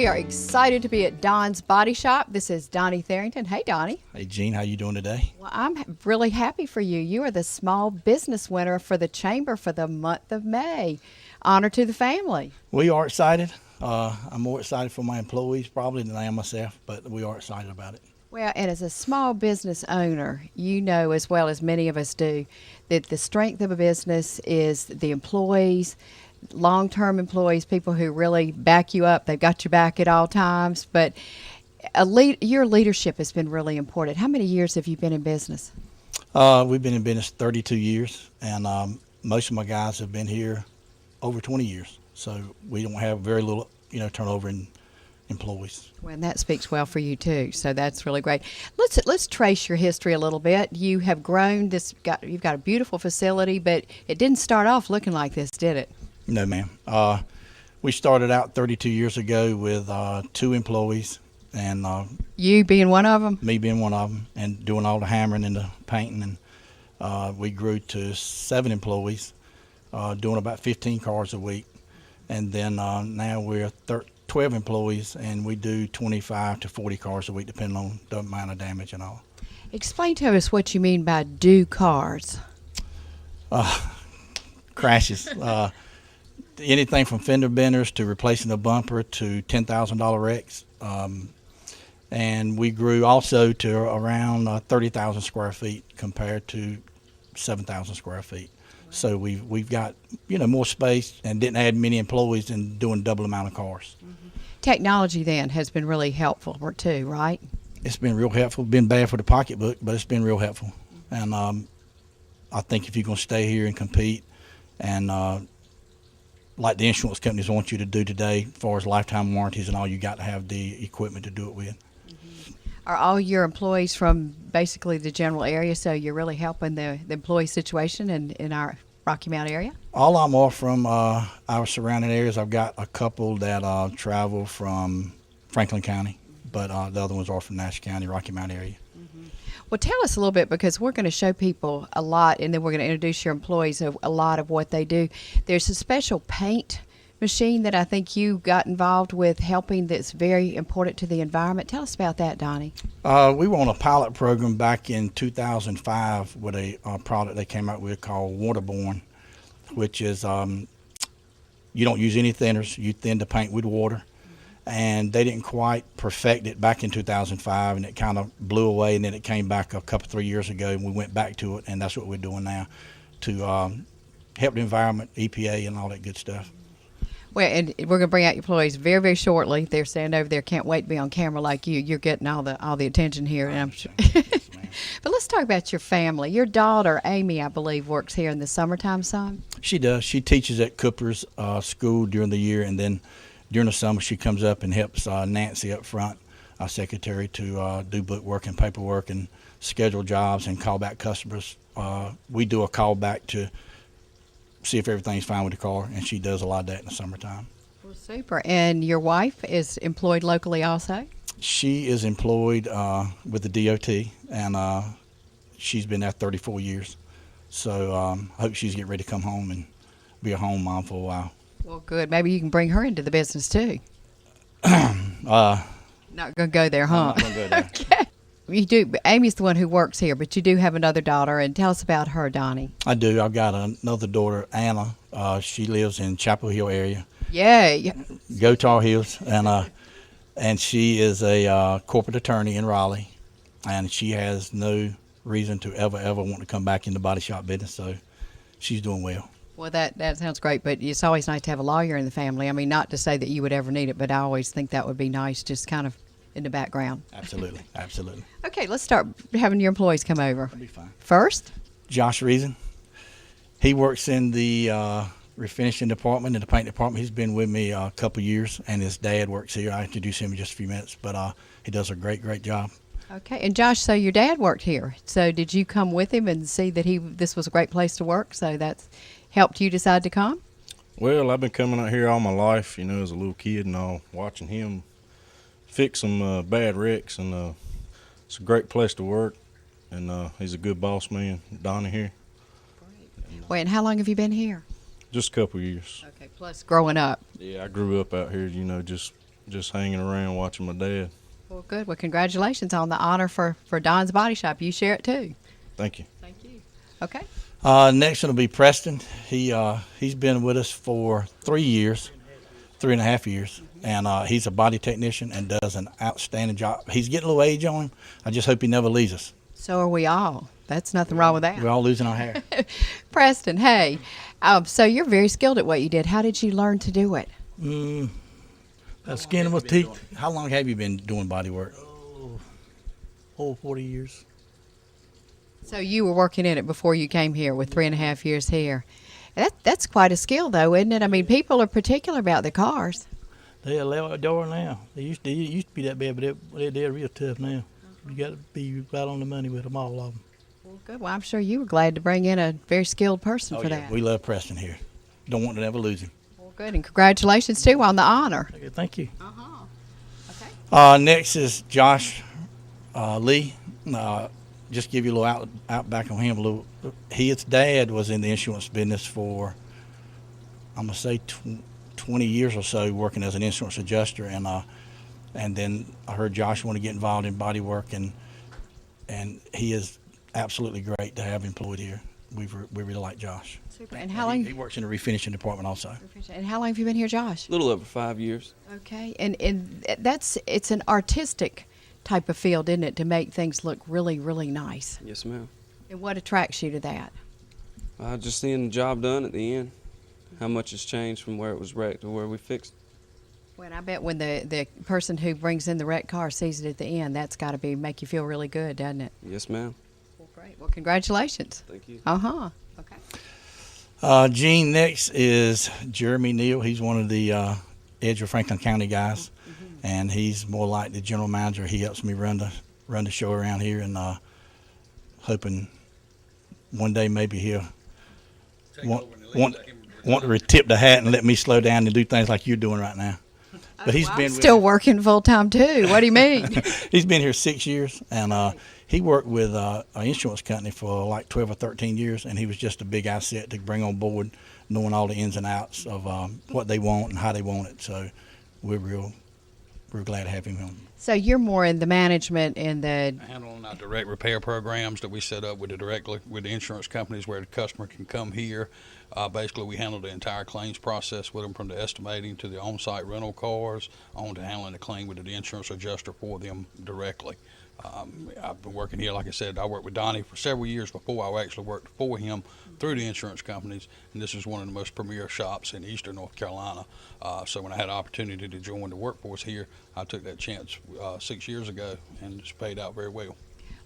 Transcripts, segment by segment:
We are excited to be at Don's Body Shop. This is Donnie Tharrington. Hey, Donnie. Hey, Gene, how you doing today? Well, I'm really happy for you. You are the small business winner for the Chamber for the month of May. Honor to the family. We are excited. I'm more excited for my employees probably than I am myself, but we are excited about it. Well, and as a small business owner, you know as well as many of us do that the strength of a business is the employees, long-term employees, people who really back you up. They've got your back at all times. But your leadership has been really important. How many years have you been in business? We've been in business 32 years, and most of my guys have been here over 20 years. So we don't have very little, turnover in employees. Well, and that speaks well for you too. So that's really great. Let's trace your history a little bit. You have grown. You've got a beautiful facility, but it didn't start off looking like this, did it? No, ma'am. We started out 32 years ago with 2 employees, and you being one of them. Me being one of them, and doing all the hammering and the painting, and we grew to 7 employees, doing about 15 cars a week, and then now we're 12 employees, and we do 25 to 40 cars a week, depending on the amount of damage and all. Explain to us what you mean by do cars. Crashes. Anything from fender benders to replacing a bumper to $10,000 wrecks. And we grew also to around 30,000 square feet compared to 7,000 square feet. So we've got more space and didn't add many employees and doing double amount of cars. Mm-hmm. Technology then has been really helpful too, right? It's been real helpful. Been bad for the pocketbook, but it's been real helpful. Mm-hmm. And I think if you're going to stay here and compete, and like the insurance companies want you to do today, as far as lifetime warranties and all, you got to have the equipment to do it with. Mm-hmm. Are all your employees from basically the general area, so you're really helping the employee situation in our Rocky Mount area? All of them are from our surrounding areas. I've got a couple that travel from Franklin County, but the other ones are from Nash County, Rocky Mount area. Mm-hmm. Well, tell us a little bit, because we're going to show people a lot, and then we're going to introduce your employees a lot of what they do. There's a special paint machine that I think you got involved with helping that's very important to the environment. Tell us about that, Donnie. We were on a pilot program back in 2005 with a product they came out with called Waterborne, which is you don't use any thinners. You thin the paint with water. And they didn't quite perfect it back in 2005, and it kind of blew away, and then it came back a couple, 3 years ago, and we went back to it, and that's what we're doing now to help the environment, EPA, and all that good stuff. Well, and we're going to bring out your employees very, very shortly. They're standing over there, can't wait to be on camera like you. You're getting all the attention here. And I'm sure. But let's talk about your family. Your daughter, Amy, I believe, works here in the summertime, son? She does. She teaches at Cooper's school during the year, and then during the summer she comes up and helps Nancy up front, our secretary, to do bookwork and paperwork and schedule jobs and call back customers. We do a call back to see if everything's fine with the car, and she does a lot of that in the summertime. Well, super. And your wife is employed locally also? She is employed with the DOT, and she's been there 34 years. So I hope she's getting ready to come home and be a home mom for a while. Well, good. Maybe you can bring her into the business too. Not going to go there, huh? I'm not going to go there. Okay. You do. Amy's the one who works here, but you do have another daughter. And tell us about her, Donnie. I do. I've got another daughter, Anna. She lives in Chapel Hill area. Yay. Go Tar Heels. And she is a corporate attorney in Raleigh. And she has no reason to ever want to come back in the body shop business. So she's doing well. Well, that sounds great, but it's always nice to have a lawyer in the family. I mean, not to say that you would ever need it, but I always think that would be nice, just kind of in the background. Absolutely, absolutely. Okay, let's start having your employees come over. That'll be fine. First? Josh Reason. He works in the refinishing department, in the paint department. He's been with me a couple years, and his dad works here. I'll introduce him in just a few minutes, but he does a great job. Okay, and Josh, so your dad worked here. So did you come with him and see that this was a great place to work, so that's helped you decide to come? Well, I've been coming out here all my life, as a little kid and all, watching him fix some bad wrecks, and it's a great place to work, and he's a good boss man, Donnie here. Great. Wait, and how long have you been here? Just a couple years. Okay, plus growing up. Yeah, I grew up out here, just just hanging around watching my dad. Well, good. Well, congratulations on the honor for Don's Body Shop. You share it too. Thank you. Thank you. Okay. Next one will be Preston. He's been with us for 3.5 years, and he's a body technician and does an outstanding job. He's getting a little age on him. I just hope he never leaves us. So are we all. That's nothing wrong with that. We're all losing our hair. Preston, hey, so you're very skilled at what you did. How did you learn to do it? Skin with teeth. How long have you been doing body work? Oh, 40 years. So you were working in it before you came here with 3.5 years here. That's quite a skill, though, isn't it? I mean, people are particular about their cars. They allow it door now. It used to be that bad, but they're real tough now. You got to be right on the money with them, all of them. Well, good. Well, I'm sure you were glad to bring in a very skilled person for that. We love Preston here. Don't want to ever lose him. Well, good. And congratulations, too, on the honor. Okay, thank you. Okay. Next is Josh Lee. Just give you a little outback on him. His dad was in the insurance business for, I'm going to say, 20 years or so, working as an insurance adjuster. And then I heard Josh want to get involved in body work, and he is absolutely great to have employed here. We really like Josh. Super. And how long? He works in the refinishing department also. And how long have you been here, Josh? A little over 5 years. Okay. And it's an artistic type of field, isn't it, to make things look really, really nice? Yes, ma'am. And what attracts you to that? Just seeing the job done at the end, how much has changed from where it was wrecked to where we fixed. Well, I bet when the person who brings in the wrecked car sees it at the end, that's got to make you feel really good, doesn't it? Yes, ma'am. Well, great. Well, congratulations. Thank you. Okay. Gene, next is Jeremy Neal. He's one of the Edgewood Franklin County guys, and he's more like the general manager. He helps me run the show around here, and hoping one day maybe he'll want to tip the hat and let me slow down and do things like you're doing right now. But he's been still working full time too. What do you mean? He's been here 6 years, and he worked with an insurance company for like 12 or 13 years, and he was just a big asset to bring on board, knowing all the ins and outs of what they want and how they want it. So we're glad to have him on. So you're more in the management and the handling our direct repair programs that we set up with the insurance companies, where the customer can come here. Basically, we handle the entire claims process with them, from the estimating to the on-site rental cars, on to handling the claim with the insurance adjuster for them directly. I've been working here, like I said, I worked with Donnie for several years before I actually worked for him through the insurance companies, and this is one of the most premier shops in eastern North Carolina. So when I had an opportunity to join the workforce here, I took that chance 6 years ago, and it's paid out very well.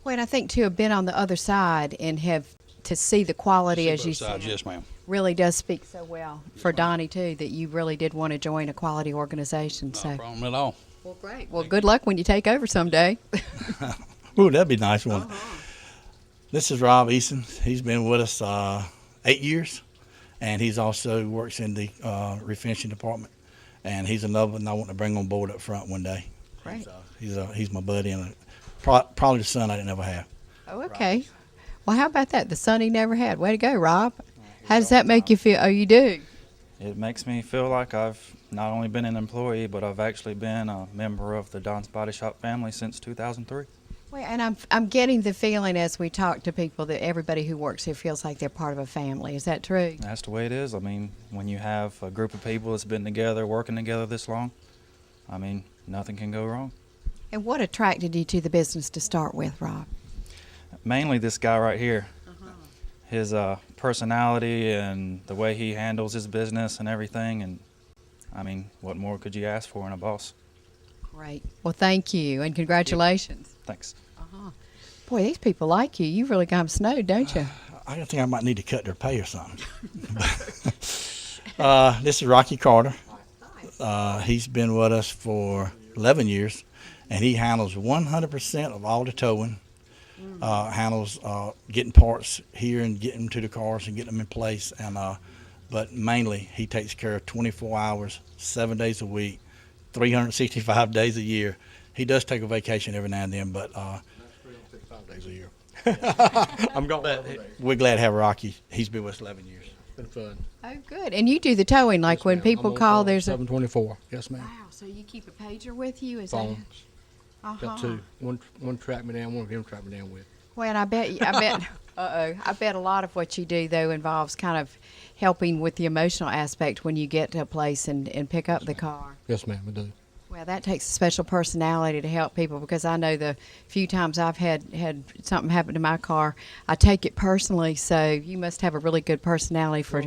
Well, and I think to have been on the other side and have to see the quality, as you said, Yes, ma'am. really does speak so well for Donnie too, that you really did want to join a quality organization. No So, problem at all. well, great. Well, good luck when you take over someday. Ooh, that'd be nice one. This is Rob Eason. He's been with us 8 years, and he's also works in the refinishing department. And he's another one I want to bring on board up front one day. Great. He's my buddy, and probably the son I didn't ever have. Oh, okay. Well, how about that? The son he never had. Way to go, Rob. How does that make you feel? Oh, you do? It makes me feel like I've not only been an employee, but I've actually been a member of the Don's Body Shop family since 2003. Well, and I'm getting the feeling as we talk to people that everybody who works here feels like they're part of a family. Is that true? That's the way it is. I mean, when you have a group of people that's been together, working together this long, I mean, nothing can go wrong. And what attracted you to the business to start with, Rob? Mainly this guy right here. His personality and the way he handles his business and everything. And, I mean, what more could you ask for in a boss? Great. Well, thank you, and congratulations. Thanks. Boy, these people like you. You really got them snowed, don't you? I think I might need to cut their pay or something. This is Rocky Carter. He's been with us for 11 years, and he handles 100% of all the towing. Handles getting parts here and getting them to the cars and getting them in place. And but mainly he takes care of 24 hours, 7 days a week, 365 days a year. He does take a vacation every now and then, but 5 days a year. I'm going. we're glad to have Rocky. He's been with us 11 years. been fun. Oh, good. And you do the towing, like when people call, there's a. 724. Yes, ma'am. Wow, so you keep a pager with you? Is Phones. that? Got two. One track me down. One of them track me down with. Well, and I bet a lot of what you do though involves kind of helping with the emotional aspect when you get to a place and pick up the car. Yes, ma'am. I do. Well, that takes a special personality to help people, because I know the few times I've had something happen to my car, I take it personally. So you must have a really good personality for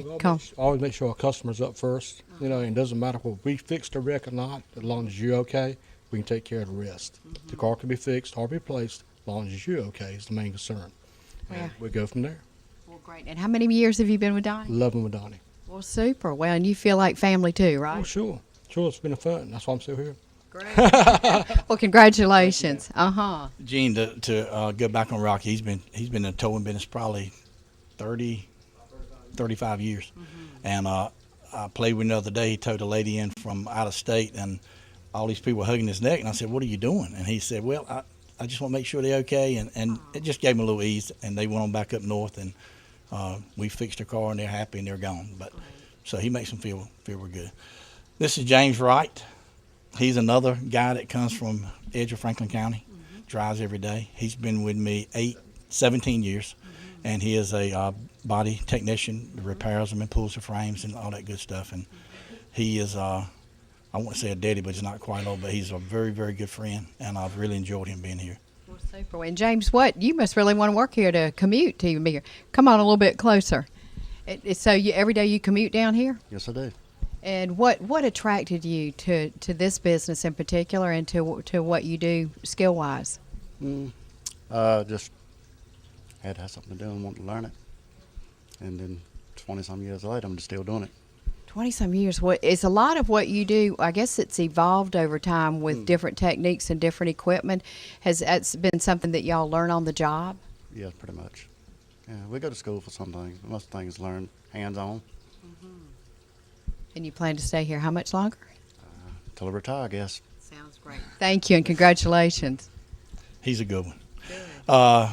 Always make sure our customer's up first. You know, and it doesn't matter if we fixed the wreck or not. As long as you're okay, we can take care of the rest. The car can be fixed or replaced. As long as you're okay is the main concern. Yeah. And we go from there. Well, great. And how many years have you been with Donnie? Loving with Donnie. Well, super. Well, and you feel like family too, right? Oh, sure. Sure, it's been fun. That's why I'm still here. Great. Well, congratulations. Gene, to go back on Rocky, he's been in the towing business probably 30, 35 years. And I played with him the other day. He towed a lady in from out of state, and all these people were hugging his neck. And I said, "What are you doing?" And he said, "Well, I just want to make sure they're okay." And it just gave him a little ease. And they went on back up north, and we fixed their car, and they're happy, and they're gone. But so he makes them feel we're good. This is James Wright. He's another guy that comes from edge of Franklin County, drives every day. He's been with me 17 years, and he is a body technician, repairs them and pulls the frames and all that good stuff. And he is, I won't say a daddy, but he's not quite old, but he's a very, very good friend, and I've really enjoyed him being here. Well, super. And James, you must really want to work here to commute to even be here. Come on a little bit closer. So every day you commute down here? Yes, I do. And what attracted you to this business in particular, and to what you do skill wise? Just had to have something to do and want to learn it. And then 20-some years later, I'm just still doing it. 20-some years. What is a lot of what you do? I guess it's evolved over time with different techniques and different equipment. Has that been something that y'all learn on the job? Yeah, pretty much. Yeah, we go to school for some things. Most things learn hands-on. And you plan to stay here how much longer? Till I retire, I guess. Sounds great. Thank you, and congratulations. He's a good one.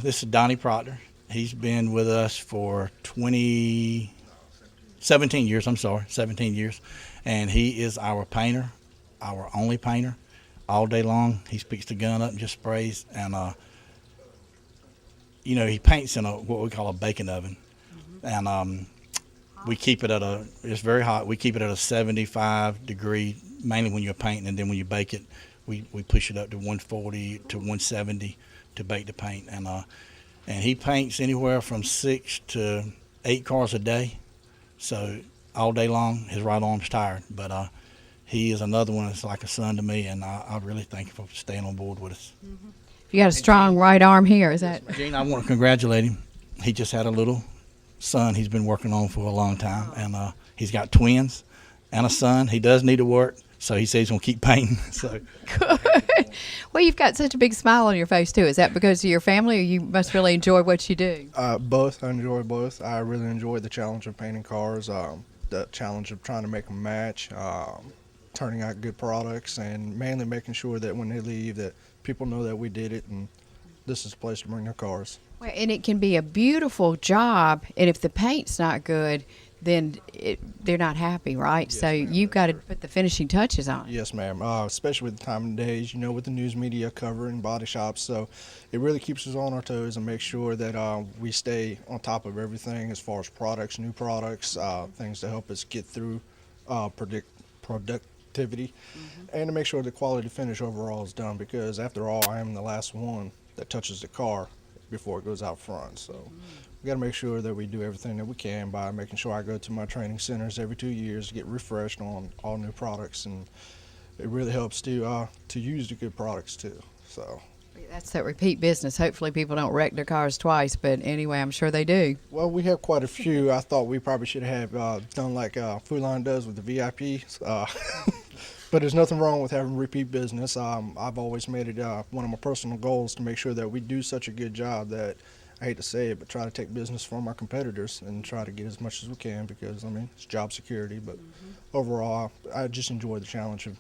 This is Donnie Proctor. He's been with us for 17 years. 17 years. And he is our painter, our only painter, all day long. He picks the gun up and just sprays. And, he paints in what we call a baking oven. And we keep it it's very hot. We keep it at a 75 degree, mainly when you're painting, and then when you bake it, we push it up to 140 to 170 to bake the paint. And he paints anywhere from 6 to 8 cars a day. So all day long, his right arm's tired. But he is another one that's like a son to me, and I really thank him for staying on board with us. You got a strong right arm here, is that? Gene, I want to congratulate him. He just had a little son he's been working on for a long time, and he's got twins and a son. He does need to work, so he says he's going to keep painting. So Good. Well, you've got such a big smile on your face too. Is that because of your family, or you must really enjoy what you do? Both. I enjoy both. I really enjoy the challenge of painting cars, the challenge of trying to make them match, turning out good products, and mainly making sure that when they leave that people know that we did it and this is the place to bring their cars. Well, and it can be a beautiful job, and if the paint's not good, then they're not happy, right? Yes, so ma'am, you've got to that's put the finishing touches on it. Yes, ma'am. Especially with the time of days, with the news media covering body shops. So it really keeps us on our toes and makes sure that we stay on top of everything as far as products, new products, things to help us get through productivity, and to make sure the quality finish overall is done, because after all, I am the last one that touches the car before it goes out front. So we got to make sure that we do everything that we can by making sure I go to my training centers every 2 years to get refreshed on all new products, and it really helps to use the good products too. So That's that repeat business. Hopefully people don't wreck their cars twice, but anyway, I'm sure they do. well, we have quite a few. I thought we probably should have done like Food Line does with the VIPs. But there's nothing wrong with having repeat business. I've always made it one of my personal goals to make sure that we do such a good job that, I hate to say it, but try to take business from our competitors and try to get as much as we can, because, it's job security. But overall, I just enjoy the challenge of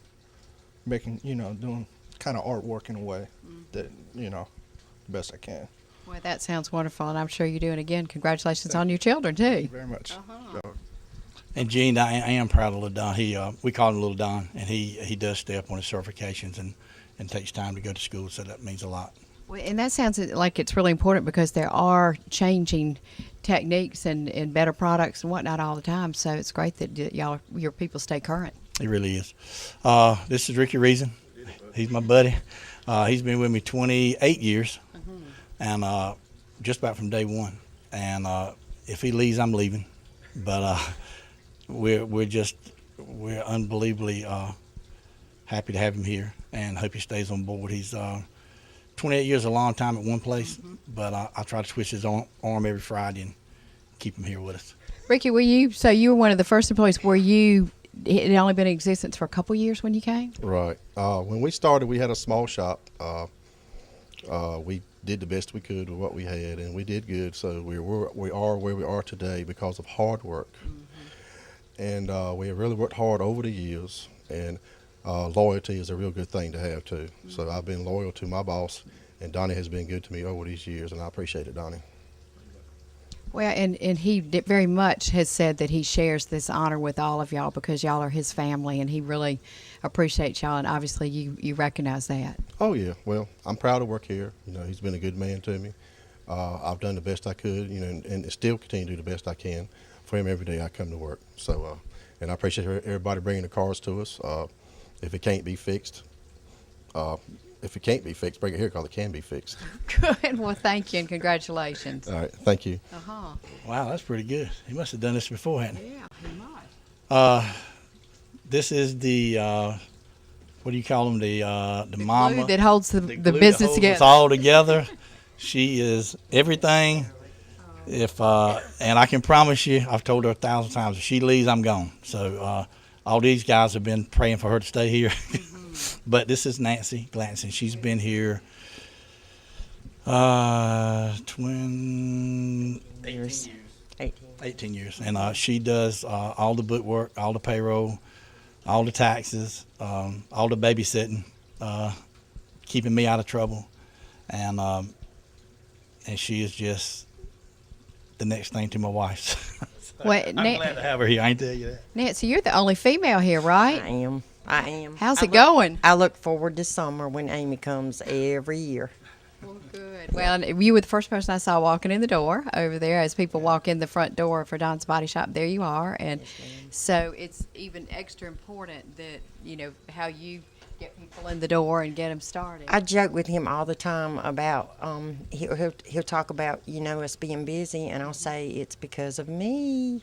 making, doing kind of artwork in a way that, the best I can. Well, that sounds wonderful, and I'm sure you do it again. Congratulations on your children, too. Very much. So, And Gene, I am proud of Little Don. We call him Little Don, and he does stay up on his certifications and takes time to go to school, so that means a lot. Well, and that sounds like it's really important because there are changing techniques and better products and whatnot all the time. So it's great that your people stay current. It really is. This is Ricky Reason. He's my buddy. He's been with me 28 years, and just about from day one. And if he leaves, I'm leaving. But we're unbelievably happy to have him here, and hope he stays on board. He's 28 years is a long time at one place, but I try to twist his arm every Friday and keep him here with us. Ricky, you were one of the first employees. It had only been in existence for a couple years when you came? Right. When we started, we had a small shop. We did the best we could with what we had, and we did good. So we are where we are today because of hard work. And we have really worked hard over the years, and loyalty is a real good thing to have too. So I've been loyal to my boss, and Donnie has been good to me over these years, and I appreciate it, Donnie. Well, and he very much has said that he shares this honor with all of y'all because y'all are his family, and he really appreciates y'all, and obviously you recognize that. Oh yeah, well, I'm proud to work here. You know, he's been a good man to me. I've done the best I could, you know, and still continue to do the best I can for him every day I come to work. So, and I appreciate everybody bringing the cars to us. If it can't be fixed, bring it here because it can be fixed. Good. Well, thank you and congratulations. All right, thank you. Wow, that's pretty good. He must have done this before, hadn't he? Yeah, he might. This is the what do you call them? The mama glue that holds the glue that business holds together. us all together. She is everything. And I can promise you, I've told her 1,000 times, if she leaves, I'm gone. So all these guys have been praying for her to stay here. But this is Nancy Glanson. She's been here 18 years. And she does all the book work, all the payroll, all the taxes, all the babysitting, keeping me out of trouble. And she is just the next thing to my wife. Well, I'm glad to have her here. I ain't tell you that. Nancy, you're the only female here, right? I am. How's it going? I look forward to summer when Amy comes every year. Well, good. Well, and you were the first person I saw walking in the door over there. As people walk in the front door for Don's Body Shop, there you are. And so it's even extra important that, you know, how you get people in the door and get them started. I joke with him all the time about, he'll talk about, you know, us being busy, and I'll say it's because of me.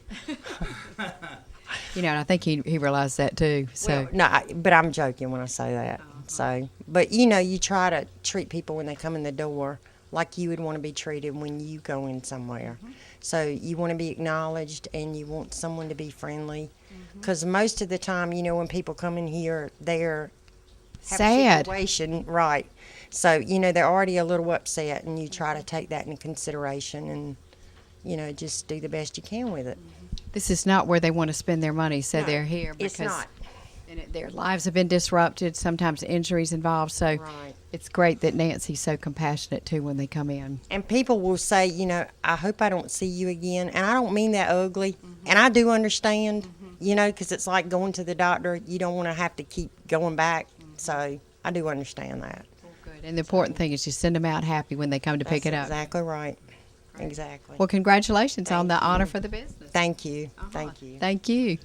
You know, and I think he realized that too. So Well, but I'm joking when I say that. So, but you know, you try to treat people when they come in the door like you would want to be treated when you go in somewhere. So you want to be acknowledged, and you want someone to be friendly. Because most of the time, you know, when people come in here, they're have a sad. situation, right? So you know, they're already a little upset, and you try to take that into consideration, and you know, just do the best you can with it. this is not where they want to spend their money, so No, they're here because it's not. their lives have been disrupted, sometimes injuries involved. So Right. it's great that Nancy's so compassionate too when they come in. And people will say, you know, I hope I don't see you again. And I don't mean that ugly. And I do understand, you know, because it's like going to the doctor. You don't want to have to keep going back. So I do understand that. Good. And the important thing is you send them out happy when they come to pick it That's up. exactly right. Exactly. Well, congratulations on the Thank honor you. for the business. Thank you. Thank you. Thank you.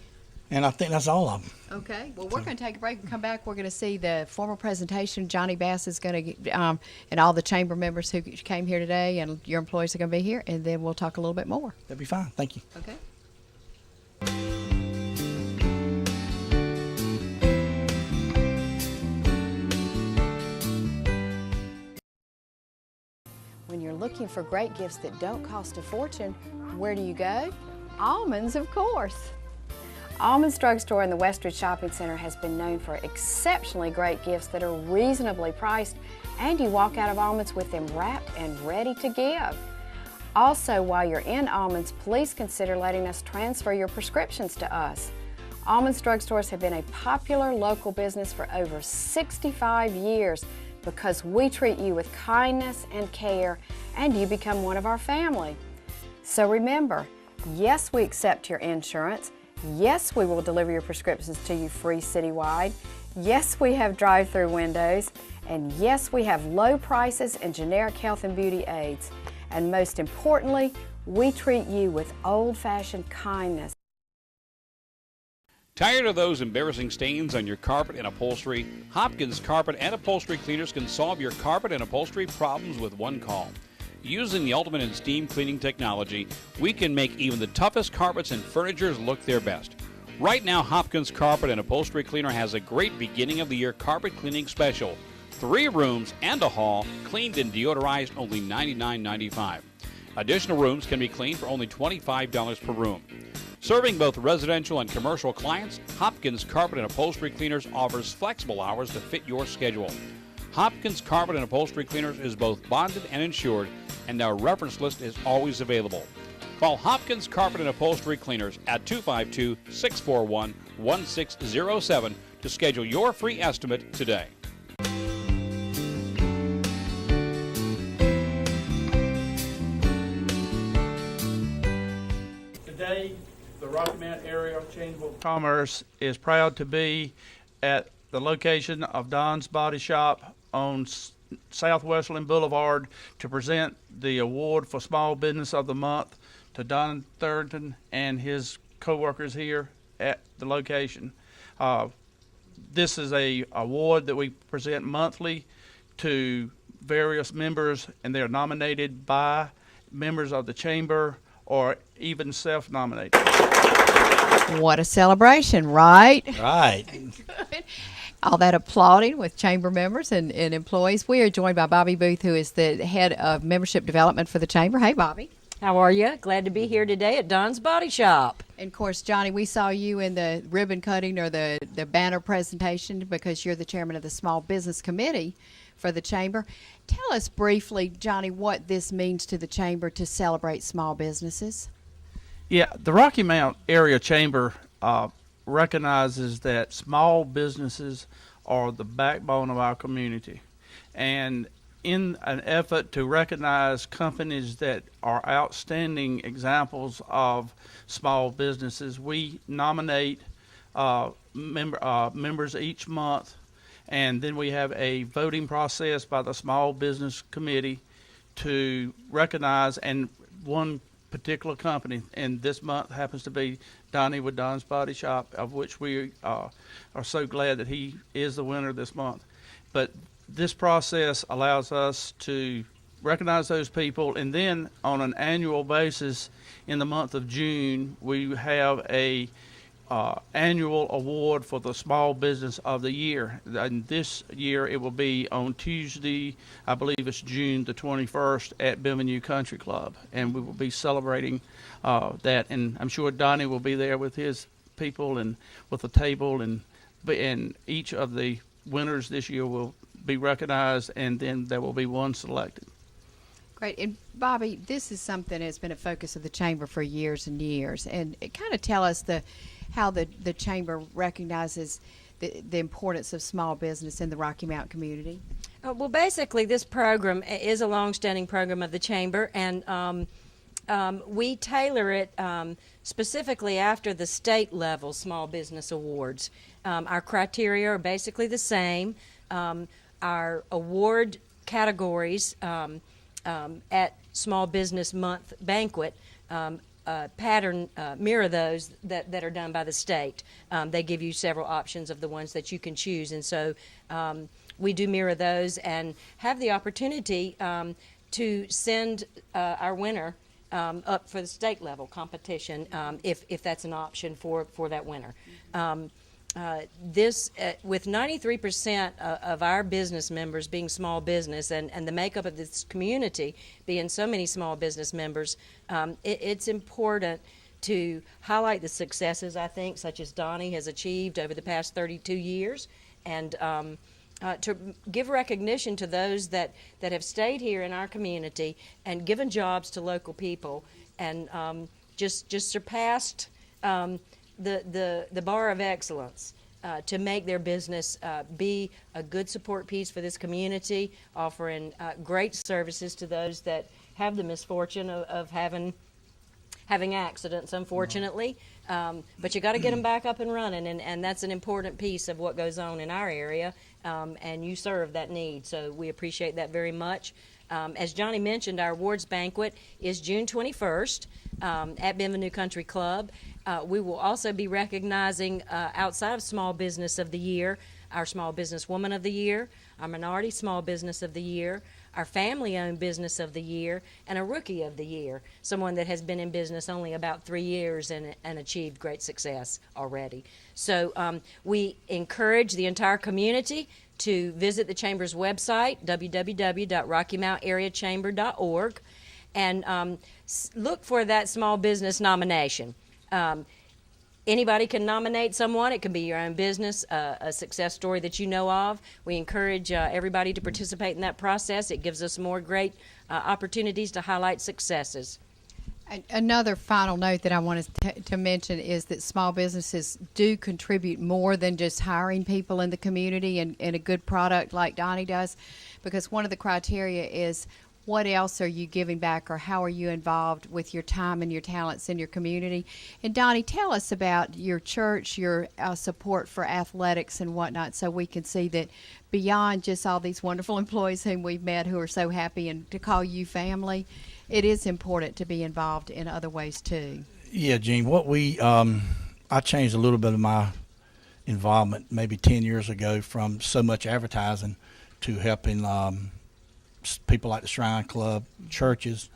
And I think that's all of them. Okay. Well, we're going to take a break and come back. We're going to see the formal presentation. Johnny Bass is going to, and all the chamber members who came here today, and your employees are going to be here, and then we'll talk a little bit more. That'd be fine. Thank you. Okay. When you're looking for great gifts that don't cost a fortune, where do you go? Almonds, of course. Almonds Drugstore in the Westridge Shopping Center has been known for exceptionally great gifts that are reasonably priced, and you walk out of Almonds with them wrapped and ready to give. Also, while you're in Almonds, please consider letting us transfer your prescriptions to us. Almonds Drugstores have been a popular local business for over 65 years because we treat you with kindness and care, and you become one of our family. So remember, yes, we accept your insurance. Yes, we will deliver your prescriptions to you free citywide. Yes, we have drive-through windows. And yes, we have low prices and generic health and beauty aids. And most importantly, we treat you with old-fashioned kindness. Tired of those embarrassing stains on your carpet and upholstery? Hopkins Carpet and Upholstery Cleaners can solve your carpet and upholstery problems with one call. Using the ultimate in steam cleaning technology, we can make even the toughest carpets and furniture look their best. Right now, Hopkins Carpet and Upholstery Cleaner has a great beginning of the year carpet cleaning special. 3 rooms and a hall, cleaned and deodorized, only $99.95. Additional rooms can be cleaned for only $25 per room. Serving both residential and commercial clients, Hopkins Carpet and Upholstery Cleaners offers flexible hours to fit your schedule. Hopkins Carpet and Upholstery Cleaners is both bonded and insured, and our reference list is always available. Call Hopkins Carpet and Upholstery Cleaners at 252-641-1607 to schedule your free estimate today. Today, the Rocky Mount Area Chamber of Commerce is proud to be at the location of Don's Body Shop on South Westland Boulevard to present the award for Small Business of the Month to Don Thurton and his co-workers here at the location. This is a award that we present monthly to various members, and they're nominated by members of the chamber or even self-nominated. What a celebration, right? Right. Good. All that applauding with chamber members and employees. We are joined by Bobby Booth, who is the head of membership development for the chamber. Hey, Bobby. How are you? Glad to be here today at Don's Body Shop. And of course, Johnny, we saw you in the ribbon cutting or the banner presentation because you're the chairman of the Small Business Committee for the chamber. Tell us briefly, Johnny, what this means to the chamber to celebrate small businesses. Yeah, the Rocky Mount Area Chamber recognizes that small businesses are the backbone of our community. And in an effort to recognize companies that are outstanding examples of small businesses, we nominate members each month, and then we have a voting process by the Small Business Committee to recognize and one particular company, and this month happens to be Donnie with Don's Body Shop, of which we are so glad that he is the winner this month. But this process allows us to recognize those people, and then on an annual basis in the month of June, we have a annual award for the Small Business of the Year. And this year it will be on Tuesday, I believe it's June the 21st at Bienvenue Country Club, and we will be celebrating that. And I'm sure Donnie will be there with his people and with a table, and each of the winners this year will be recognized, and then there will be one selected. Great. And Bobby, this is something that's been a focus of the chamber for years and years. And kind of tell us how the chamber recognizes the importance of small business in the Rocky Mount community. Well, basically, this program is a long-standing program of the chamber, and we tailor it specifically after the state level small business awards. Our criteria are basically the same. Our award categories at Small Business Month Banquet mirror those that are done by the state. They give you several options of the ones that you can choose, and so we do mirror those and have the opportunity to send our winner up for the state level competition if that's an option for that winner. With 93% of our business members being small business and the makeup of this community being so many small business members, it's important to highlight the successes, I think, such as Donnie has achieved over the past 32 years, and to give recognition to those that have stayed here in our community and given jobs to local people and just surpassed the bar of excellence to make their business be a good support piece for this community, offering great services to those that have the misfortune of having having accidents, unfortunately. But you got to get them back up and running, and that's an important piece of what goes on in our area, and you serve that need. So we appreciate that very much. As Johnny mentioned, our awards banquet is June 21st at Bienvenue Country Club. We will also be recognizing, outside of Small Business of the Year, our Small Business Woman of the Year, our Minority Small Business of the Year, our Family-Owned Business of the Year, and a Rookie of the Year, someone that has been in business only about 3 years and achieved great success already. So we encourage the entire community to visit the Chamber's website, www.RockyMountAreaChamber.org, and look for that small business nomination. Anybody can nominate someone. It can be your own business, a success story that you know of. We encourage everybody to participate in that process. It gives us more great opportunities to highlight successes. Another final note that I wanted to mention is that small businesses do contribute more than just hiring people in the community and a good product like Donnie does, because one of the criteria is what else are you giving back, or how are you involved with your time and your talents in your community. And Donnie, tell us about your church, your support for athletics and whatnot, so we can see that beyond just all these wonderful employees whom we've met who are so happy and to call you family, it is important to be involved in other ways too. Yeah, Gene, what I changed a little bit of my involvement maybe 10 years ago from so much advertising to helping people like the Shrine Club, churches.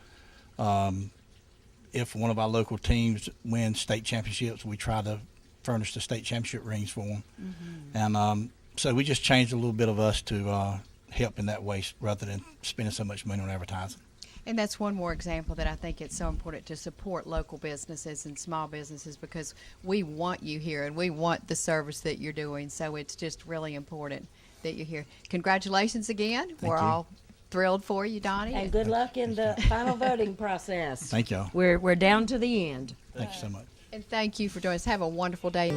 If one of our local teams wins state championships, we try to furnish the state championship rings for them. Mm-hmm. And so we just changed a little bit of us to help in that way rather than spending so much money on advertising. And that's one more example that I think it's so important to support local businesses and small businesses, because we want you here and we want the service that you're doing. So it's just really important that you're here. Congratulations again. We're all thrilled for you, Donnie. And good luck in the final voting process. Thank y'all. We're down to the end. Thank you so much. And thank you for joining us. Have a wonderful day.